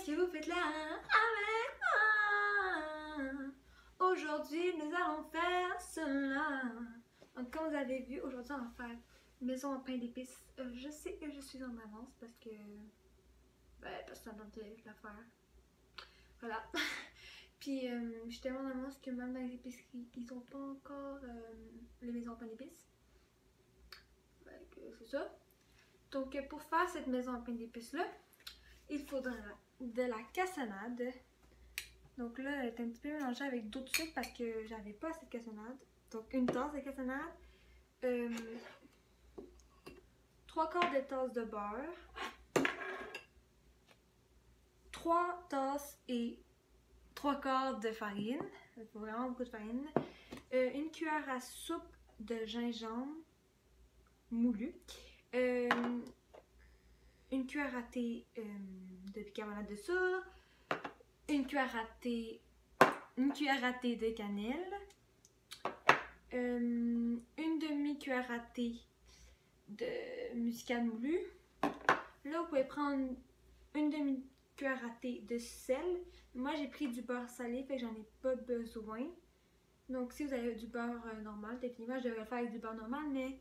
que vous faites là avec moi? Aujourd'hui, nous allons faire cela. Donc, comme vous avez vu, aujourd'hui, on va faire une maison en pain d'épices. Je sais que je suis en avance parce que... parce que ça donne de la faire. Voilà. Puis, je suis tellement en avance que même dans les épiceries, ils n'ont pas encore les maisons en pain d'épices. C'est ça. Donc, pour faire cette maison en pain d'épices-là, il faudra de la cassonade. Donc là, elle est un petit peu mélangée avec d'autres sucres parce que j'avais pas assez de cassonade. Donc, une tasse de cassonade, 3/4 de tasse de beurre, 3 tasses et 3/4 de farine. Il faut vraiment beaucoup de farine. Une cuillère à soupe de gingembre moulu. Une cuillère à thé de bicarbonate de soude. Une cuillère à thé de cannelle. Une demi-cuillère à thé de muscade moulu. Là, vous pouvez prendre une demi-cuillère à thé de sel. Moi, j'ai pris du beurre salé, fait que j'en ai pas besoin. Donc, si vous avez du beurre normal, techniquement, je devrais le faire avec du beurre normal, mais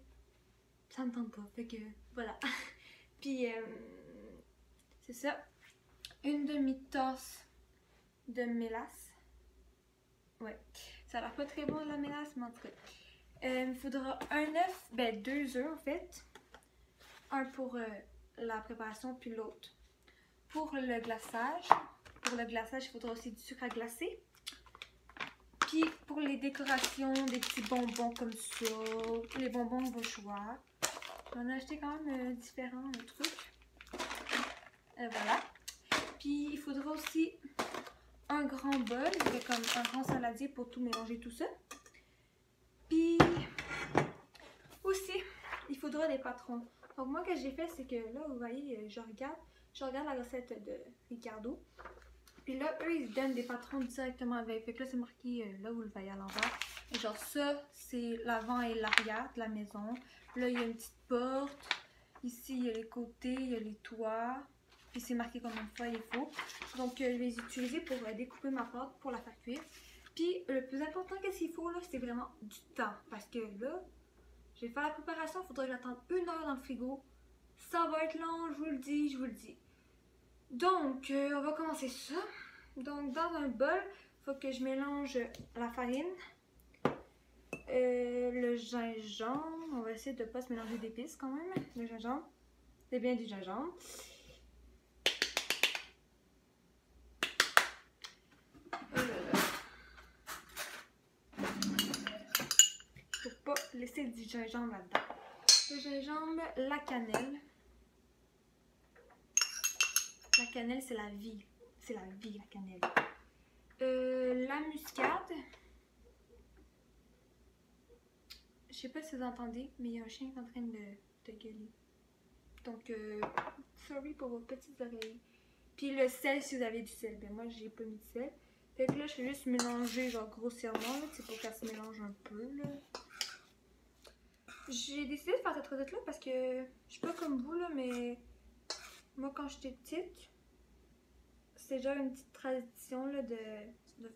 ça me tente pas. Fait que, voilà. Puis, c'est ça. Une demi-tasse de mélasse. Ouais. Ça a l'air pas très bon la mélasse, mais en tout cas. Il faudra un œuf, 2 œufs en fait. Un pour la préparation, puis l'autre pour le glaçage. Pour le glaçage, il faudra aussi du sucre à glacer. Puis pour les décorations, des petits bonbons comme ça, les bonbons de vos choix. J'en ai acheté quand même différents trucs. Voilà. Puis il faudra aussi un grand bol, comme un grand saladier pour tout mélanger tout ça. Puis aussi, il faudra des patrons. Donc moi, ce que j'ai fait, c'est que là, vous voyez, je regarde la recette de Ricardo. Puis là, eux, ils se donnent des patrons directement avec. Fait que là, c'est marqué, là, vous le voyez à l'envers. Et genre ça, c'est l'avant et l'arrière de la maison. Là, il y a une petite porte. Ici, il y a les côtés, il y a les toits. Puis c'est marqué combien de fois il faut. Donc, je vais les utiliser pour découper ma pâte pour la faire cuire. Puis, le plus important, qu'est-ce qu'il faut là, c'est vraiment du temps. Parce que là, je vais faire la préparation, il faudra que j'attende 1 heure dans le frigo. Ça va être long, je vous le dis, Donc, on va commencer ça. Donc, dans un bol, il faut que je mélange la farine, le gingembre. On va essayer de ne pas se mélanger d'épices quand même. Le gingembre, c'est bien du gingembre. Faut pas laisser du gingembre là-dedans. Le gingembre, la cannelle. La cannelle, c'est la vie. C'est la vie, la cannelle. La muscade. Je sais pas si vous entendez, mais il y a un chien qui est en train de gueuler. Donc, sorry pour vos petites oreilles. Puis le sel, si vous avez du sel. Ben moi, j'ai pas mis de sel. Fait que là, je vais juste mélanger, genre, grossièrement, là. C'est pour qu'elle se mélange un peu, là. J'ai décidé de faire cette recette-là parce que je suis pas comme vous, là, mais moi, quand j'étais petite, c'était genre une petite tradition, là, de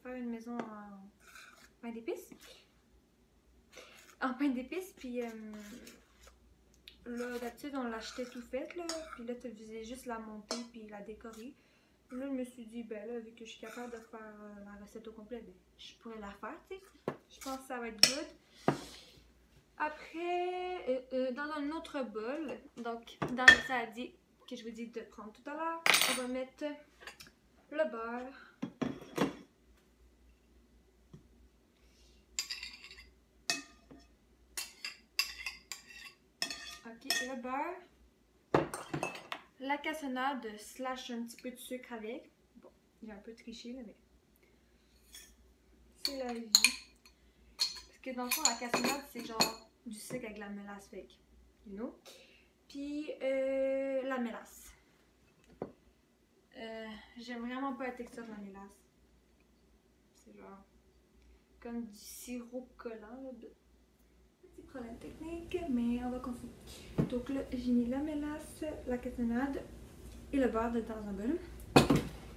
faire une maison en pain d'épices. En pain d'épices, puis là, d'habitude, on l'achetait tout fait, là. Puis là, tu faisais juste la monter puis la décorer. Là, je me suis dit, ben là, vu que je suis capable de faire la recette au complet, ben, je pourrais la faire, tu sais. Je pense que ça va être good. Après, dans un autre bol, donc dans le saladier que je vous dis de prendre tout à l'heure, on va mettre le beurre. Ok, le beurre. La cassonade slash un petit peu de sucre avec. Bon, j'ai un peu triché là, mais c'est la vie. Parce que dans le fond, la cassonade, c'est genre du sucre avec la mélasse fake. You know? Puis la mélasse. J'aime vraiment pas la texture de la mélasse. C'est genre comme du sirop collant. Là, petit problème technique, mais on va continuer. Donc là, j'ai mis la mélasse, la cassonade et le beurre dans un bol.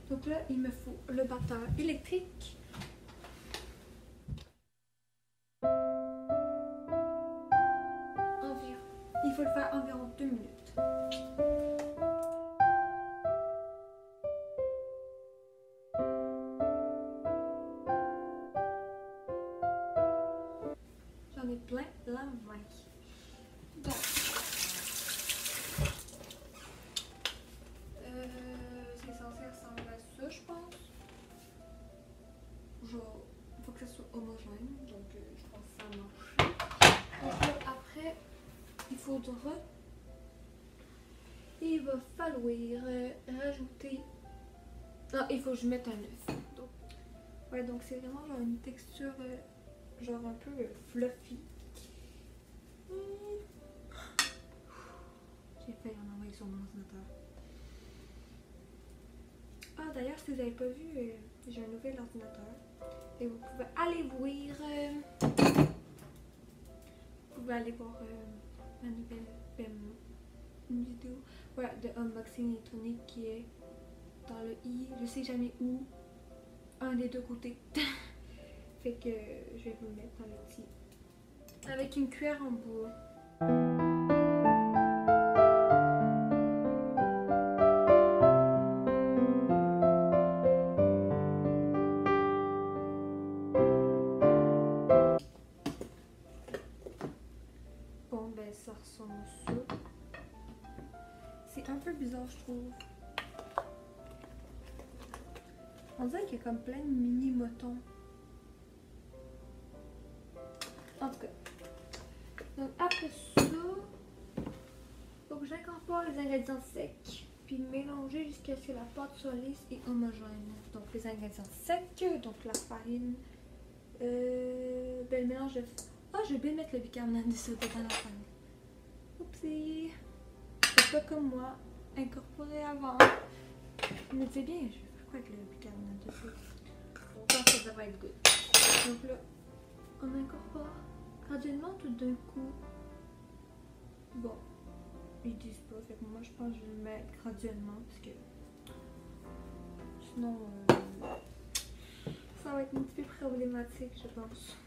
Donc là, il me faut le batteur électrique. Il faut le faire environ 2 minutes. J'en ai plein la main. Donc, c'est censé ressembler à ça, je pense. Genre, il faut que ça soit homogène, donc je pense que ça marche. Donc là, après, il va falloir rajouter. Ah, il faut que je mette un œuf. Donc, ouais, donc c'est vraiment genre une texture genre un peu fluffy. J'ai failli en envoyer sur mon ordinateur. Ah, d'ailleurs, si vous n'avez pas vu, j'ai un nouvel ordinateur. Et vous pouvez aller voir. Vous pouvez aller voir ma nouvelle une vidéo de unboxing électronique qui est dans le i, je sais jamais où, un des deux côtés. Fait que je vais vous le mettre dans le petit. Avec une cuillère en bois. Bon ben ça ressemble à ça. C'est un peu bizarre je trouve. On dirait qu'il y a comme plein de mini motons. En tout cas. Donc après ça, faut que j'incorpore les ingrédients secs. Puis mélanger jusqu'à ce que la pâte soit lisse et homogène. Donc les ingrédients secs, donc la farine. Ben le mélange de... Ah, j'ai oublié de mettre le bicarbonate de soude dans la farine. Oupsie. C'est pas comme moi. Incorporer avant. Mais c'est bien, je vais faire quoi avec le bicarbonate de soude? Je pense que ça va être good. Donc là, on incorpore graduellement tout d'un coup. Bon, ils disent pas, fait que moi je pense que je vais le mettre graduellement parce que sinon ça va être un petit peu problématique je pense.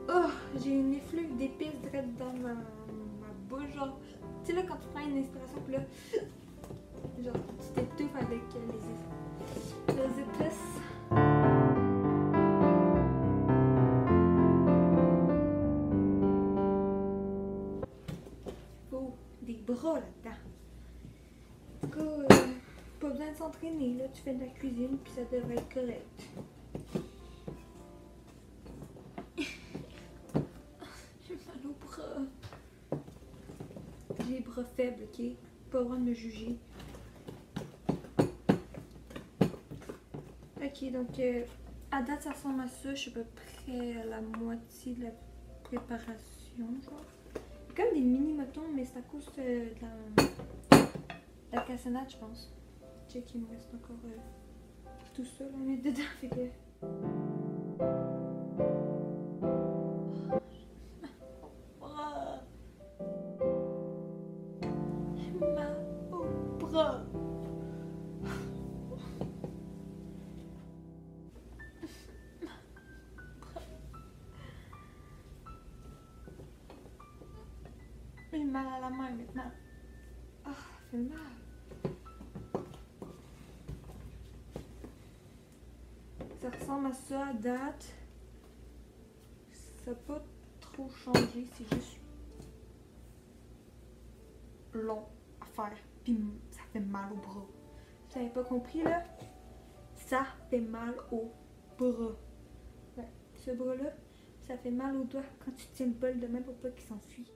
Oh, j'ai une effluve d'épices direct dans ma bouche, genre, tu sais là quand tu prends une inspiration puis là, genre tu t'étouffes avec les épices. Oh, des bras là-dedans. En tout cas, pas besoin de s'entraîner, là, tu fais de la cuisine puis ça devrait être correct. J'ai mal au bras. J'ai les bras faibles, ok? Pas le droit de me juger. Ok, donc à date ça ressemble à ça, je suis à peu près à la moitié de la préparation, genre. C'est comme des mini motons, mais c'est à cause de la cassonade, je pense. Check, il me reste encore tout ça là, on est dedans, fait que... J'ai mal au bras. J'ai mal à la main maintenant. Ah, ça fait mal. Ça ressemble à ça à date. Ça n'a pas trop changé, c'est juste long à faire. Puis ça fait mal au bras. Vous n'avez pas compris là? Ça fait mal au bras. Ouais, ce bras-là, ça fait mal au doigt quand tu tiens le bol de main pour pas qu'il s'enfuit.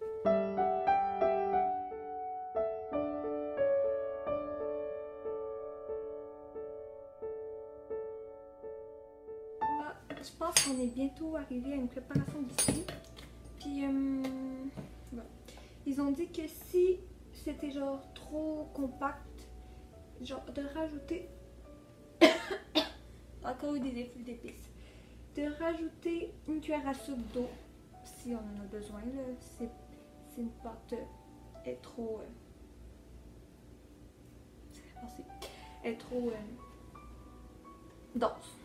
Je pense qu'on est bientôt arrivé à une préparation d'ici. Puis, bon. Ils ont dit que si c'était genre trop compact, genre de rajouter encore des effluves d'épices. de rajouter une cuillère à soupe d'eau si on en a besoin. Si une pâte est trop... est trop dense.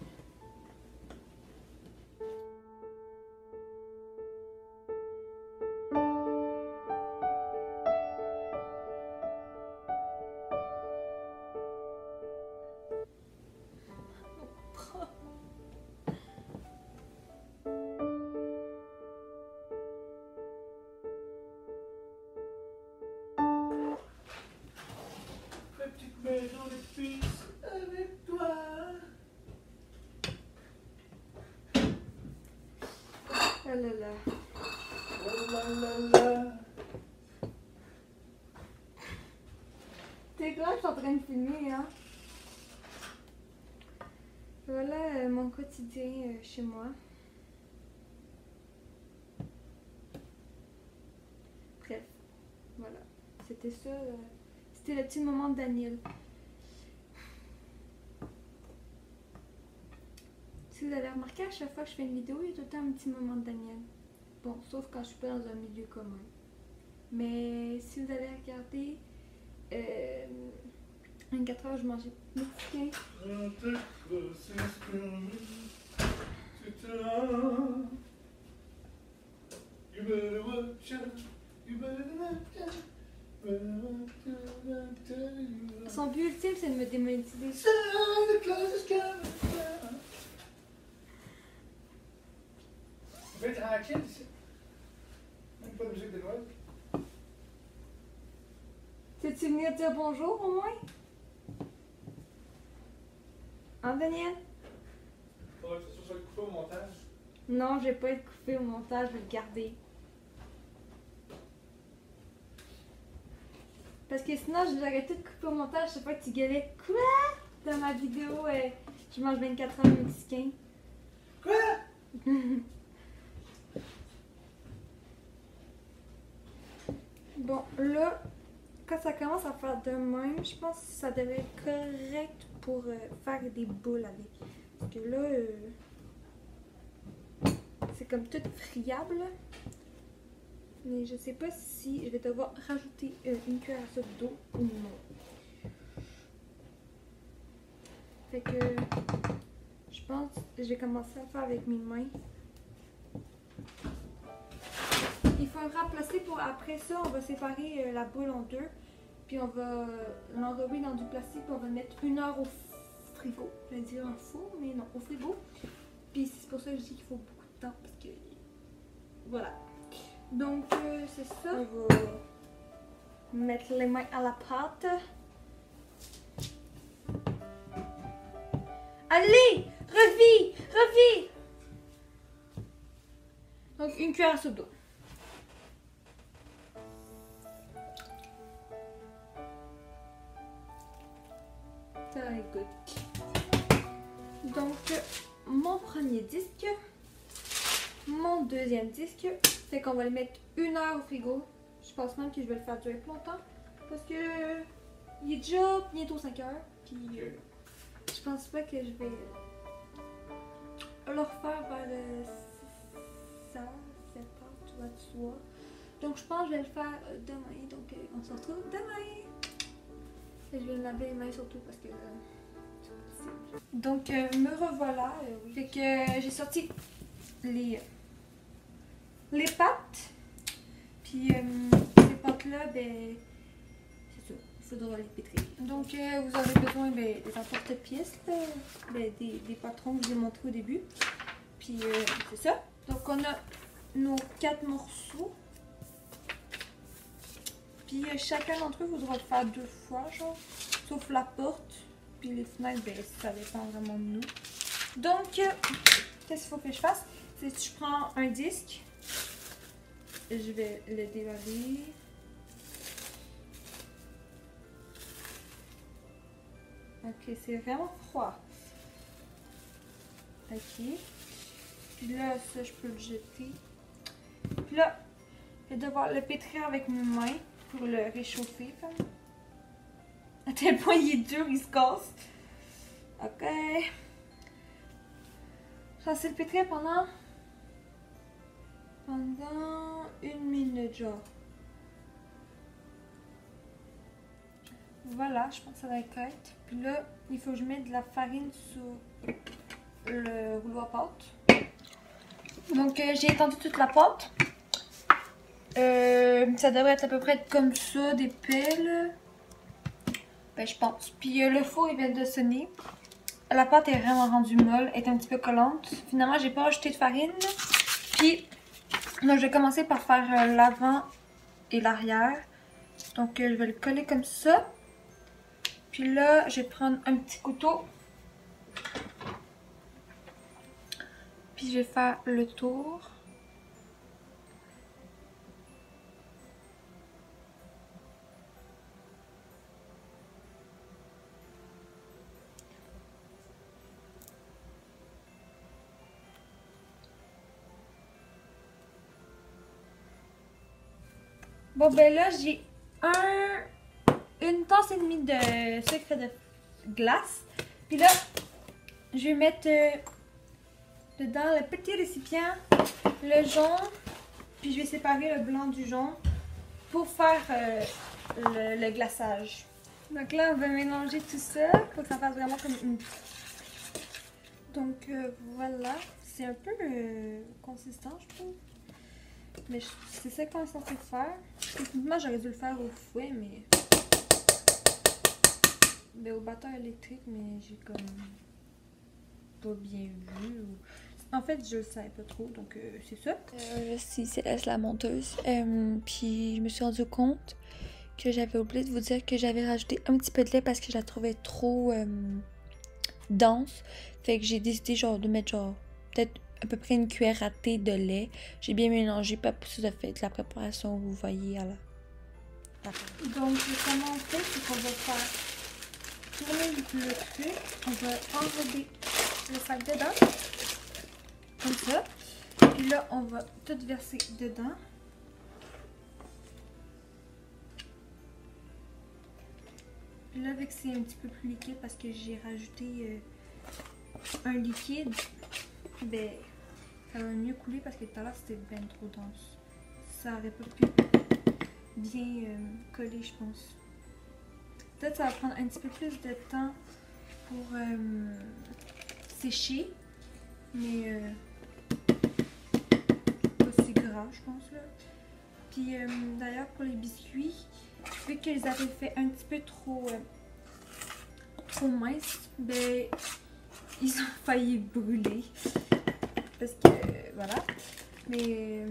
Petite maison d'épices avec toi. Oh là là. Oh là là là. T'es grave, je suis en train de filmer, hein. Voilà mon quotidien chez moi. Bref, voilà. C'était ça. C'était le petit moment de Daniel. Si vous avez remarqué, à chaque fois que je fais une vidéo, il y a tout le temps un petit moment de Daniel. Bon, sauf quand je suis pas dans un milieu commun. Mais si vous avez regardé 24 heures, je mangeais mexicain. Son but ultime, c'est de me démonétiser. On peut être tranquille ici. Même pas de musique de Noël. Sais-tu venir dire bonjour au moins? Hein, Daniel? Faudrait que ça soit coupé au montage. Non, je vais pas être coupé au montage, je vais le garder. Parce que sinon, j'aurais tout coupé au montage, je sais pas que tu gueulais quoi dans ma vidéo. Je mange 24 heures mexicain. Quoi? Bon, là, quand ça commence à faire de même, je pense que ça devrait être correct pour faire des boules avec. Parce que là, c'est comme tout friable. Mais je sais pas si je vais devoir rajouter une cuillère à soupe d'eau ou non. Fait que je pense que je vais commencer à faire avec mes mains. Il faut remplacer pour après ça, on va séparer la boule en deux. Puis on va l'enrober dans du plastique puis on va le mettre 1 heure au frigo. Je vais dire en four, mais non, au frigo. Puis c'est pour ça que je dis qu'il faut beaucoup de temps parce que voilà. Donc c'est ça. On va mettre les mains à la pâte. Allez, revis. Donc une cuillère à soupe d'eau. Very good. Donc mon premier disque, mon deuxième disque, fait qu'on va le mettre 1 heure au frigo. Je pense même que je vais le faire durer plus longtemps parce que il est déjà bientôt 5 heures. Puis je pense pas que je vais le refaire vers 7 heures, tu vois, du soir. Donc je pense que je vais le faire demain. Donc on se retrouve demain. Et je vais me laver les mains surtout parce que c'est possible. Donc me revoilà. Oui. Fait que j'ai sorti les pâtes. Puis ces pâtes-là, ben c'est ça. Il faudra les pétrir. Donc vous aurez besoin des emporte-pièces, des patrons que je vous ai montré au début. Puis c'est ça. Donc on a nos 4 morceaux. Puis chacun d'entre eux voudra le faire 2 fois, genre. Sauf la porte. Puis les fenêtres, ben ça dépend vraiment de nous. Donc, qu'est-ce qu'il faut que je fasse? C'est que je prends un disque. Je vais le dévaler. Ok, c'est vraiment froid. Ok. Puis là, ça, je peux le jeter. Puis là, je vais devoir le pétrir avec mes mains pour le réchauffer. Comme. À tel point il est dur, il se casse. Ok. censé le pétrir pendant 1 minute genre. Voilà, je pense que ça va être correct. Puis là, il faut que je mette de la farine sur le rouleau à pâte. Donc j'ai étendu toute la pâte. Ça devrait être à peu près comme ça, d'épais là. Ben je pense. Puis le four il vient de sonner. La pâte est vraiment rendue molle, elle est un petit peu collante. Finalement j'ai pas rajouté de farine. Puis donc, je vais commencer par faire l'avant et l'arrière. Donc je vais le coller comme ça. Puis là je vais prendre un petit couteau. Puis je vais faire le tour. Bon ben là j'ai une tasse et demie de sucre de glace. Puis là je vais mettre dedans le petit récipient, le jaune. Puis je vais séparer le blanc du jaune pour faire le glaçage. Donc là on va mélanger tout ça pour que ça fasse vraiment comme une... Donc voilà, c'est un peu consistant je trouve. Mais c'est ça qu'on est censé faire. Techniquement, j'aurais dû le faire au fouet, mais au batteur électrique, mais j'ai comme pas bien vu. En fait, je le savais pas trop, donc c'est ça. C'est Céleste la monteuse. Puis je me suis rendu compte que j'avais oublié de vous dire que j'avais rajouté un petit peu de lait parce que je la trouvais trop dense. Fait que j'ai décidé genre de mettre genre peut-être à peu près une cuillère à thé de lait. J'ai bien mélangé, pas pour ça fait de la préparation, vous voyez à la... Donc comment on fait, c'est qu'on va faire tourner le truc, on va enrober le sac dedans, comme ça. Puis là, on va tout verser dedans. Puis là, avec c'est un petit peu plus liquide parce que j'ai rajouté un liquide, ben ça va mieux couler parce que tout à l'heure c'était bien trop dense. Ça aurait pas pu bien coller, je pense. Peut-être ça va prendre un petit peu plus de temps pour sécher, mais pas si grave, je pense là. Puis d'ailleurs pour les biscuits, vu qu'ils avaient fait un petit peu trop minces, ben ils ont failli brûler. Parce que voilà. Mais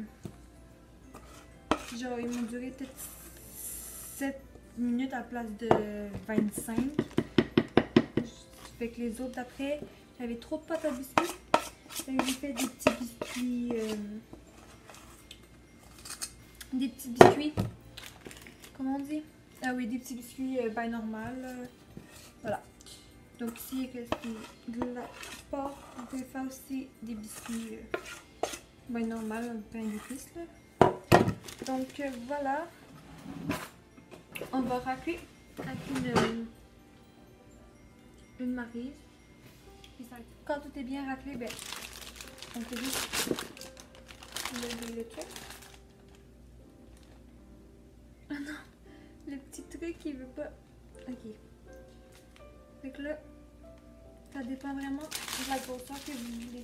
genre ils m'ont duré peut-être 7 minutes à la place de 25. Fait que les autres d'après, j'avais trop de pâte à biscuits. J'ai fait des petits biscuits. Des petits biscuits. Comment on dit? Ah oui, des petits biscuits ben normal. Voilà. Donc ici, il reste de la pâte. Vous pouvez faire aussi des biscuits ben normal, un pain d'épices là. Donc voilà. On va racler avec une maryse. Quand tout est bien raclé, ben on peut juste lever le truc. Ah non, le petit truc il veut pas. Ok. Donc là, ça dépend vraiment de la grosseur que vous voulez.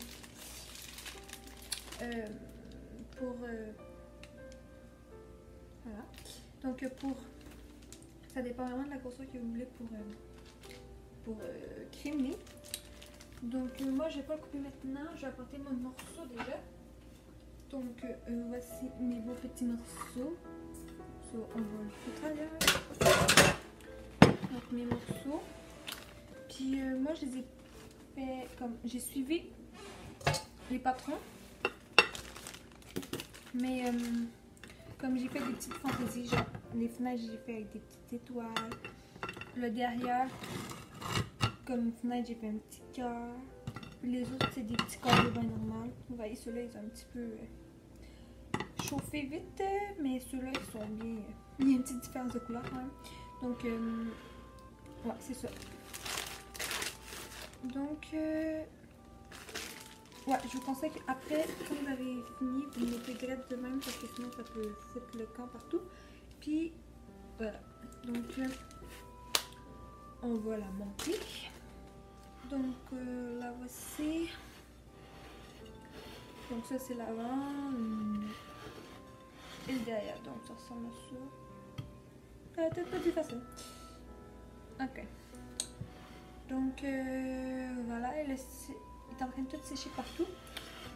Voilà. Donc ça dépend vraiment de la grosseur que vous voulez pour crémer. Donc moi je vais pas le couper maintenant, je vais apporter mon morceau déjà. Donc voici mes beaux petits morceaux. So, on va le foutre ailleurs. Donc mes morceaux. Puis moi je les ai fait comme j'ai suivi les patrons. Mais comme j'ai fait des petites fantaisies, genre les fenêtres j'ai fait avec des petites étoiles. Le derrière, comme fenêtre j'ai fait un petit cœur. Les autres c'est des petits carrés bien normaux. Vous voyez ceux-là ils ont un petit peu chauffé vite, mais ceux-là ils sont bien. Il y a une petite différence de couleur quand même. Donc ouais c'est ça. Donc ouais, je vous conseille qu'après, quand vous avez fini, vous mettez direct de même parce que sinon ça peut foutre le camp partout. Puis voilà. Donc on va la monter. Donc la voici. Donc ça c'est l'avant et le derrière. Donc ça ressemble à ça. Peut-être pas plus facile. Ok. Donc voilà, il est en train de tout sécher partout.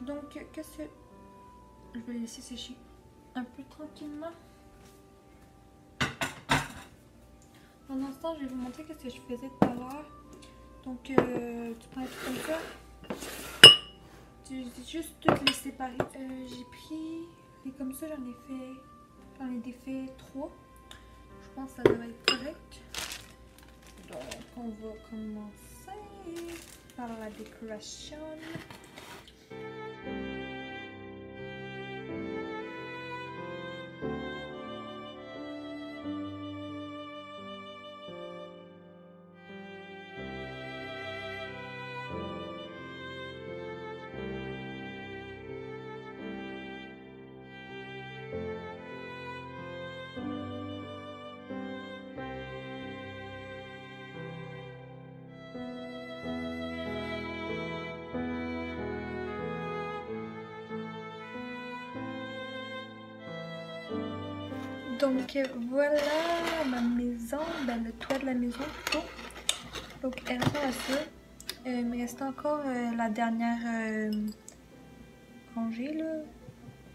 Donc qu'est-ce que je vais le laisser sécher un peu tranquillement. Pendant ce temps, je vais vous montrer ce que je faisais tout à l'heure. Donc tu prends un truc comme ça. Tu juste toutes les séparer. J'ai pris et comme ça j'en ai défait 3. Je pense que ça devrait être correct. Donc on va commencer par la décoration. Donc voilà ma maison, ben, le toit de la maison plutôt. Donc elle ressemble à ça. Il me reste encore la dernière rangée là.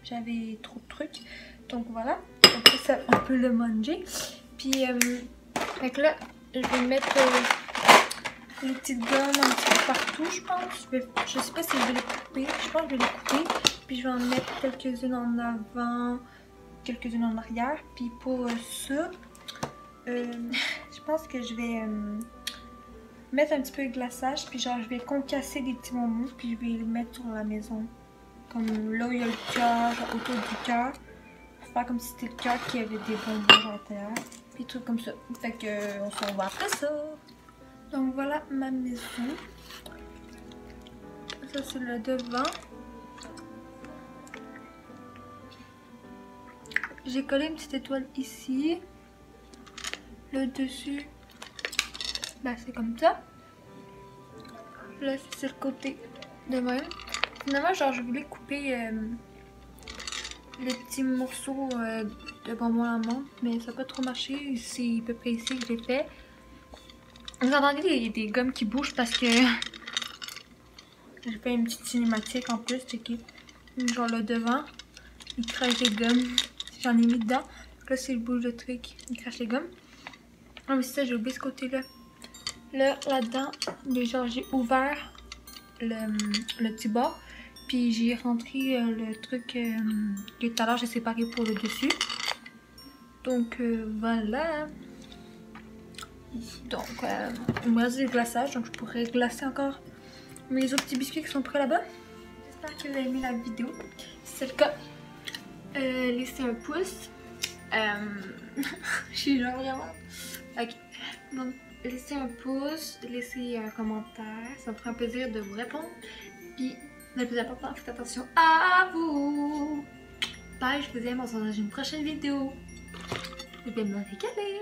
J'avais trop de trucs. Donc voilà. Donc ça on peut le manger. Puis donc là je vais mettre les petites gommes un petit peu partout je pense. Je sais pas si je vais les couper. Je pense que je vais les couper. Puis je vais en mettre quelques-unes en avant. Quelques-unes en arrière. Puis pour ça, je pense que je vais mettre un petit peu de glaçage. Puis genre, je vais concasser des petits bonbons. Puis je vais les mettre sur la maison. Comme là où il y a le cœur, genre autour du cœur. Pour faire comme si c'était le cœur qui avait des bonbons à l'intérieur. Puis trucs comme ça. Fait que on se revoit après ça. Donc voilà ma maison. Ça c'est le devant. J'ai collé une petite étoile ici. Le dessus, ben c'est comme ça. Là c'est le côté de même. Finalement genre je voulais couper les petits morceaux de bonbons à la menthe, mais ça n'a pas trop marché. C'est à peu près ici que je l'ai fait. Vous entendez des gommes qui bougent parce que j'ai fait une petite cinématique en plus. Checké. Genre le devant, il crache des gommes. J'en ai mis dedans. Là, c'est le bouge de truc. Il crache les gommes. Ah, mais c'est ça, j'ai oublié ce côté-là. Là-dedans, genre, j'ai ouvert le petit bord. Puis j'ai rentré le truc que tout à l'heure, j'ai séparé pour le dessus. Donc, voilà. Donc, il me reste du glaçage. Donc, je pourrais glacer encore mes autres petits biscuits qui sont prêts là-bas. J'espère que vous avez aimé la vidéo. Si c'est le cas, laissez un pouce. Je suis genre vraiment. Ok. Donc, laissez un pouce, laissez un commentaire. Ça me ferait un plaisir de vous répondre. Puis, le plus important, faites attention à vous. Bye, je vous aime. On se retrouve dans une prochaine vidéo. Je vais me régaler.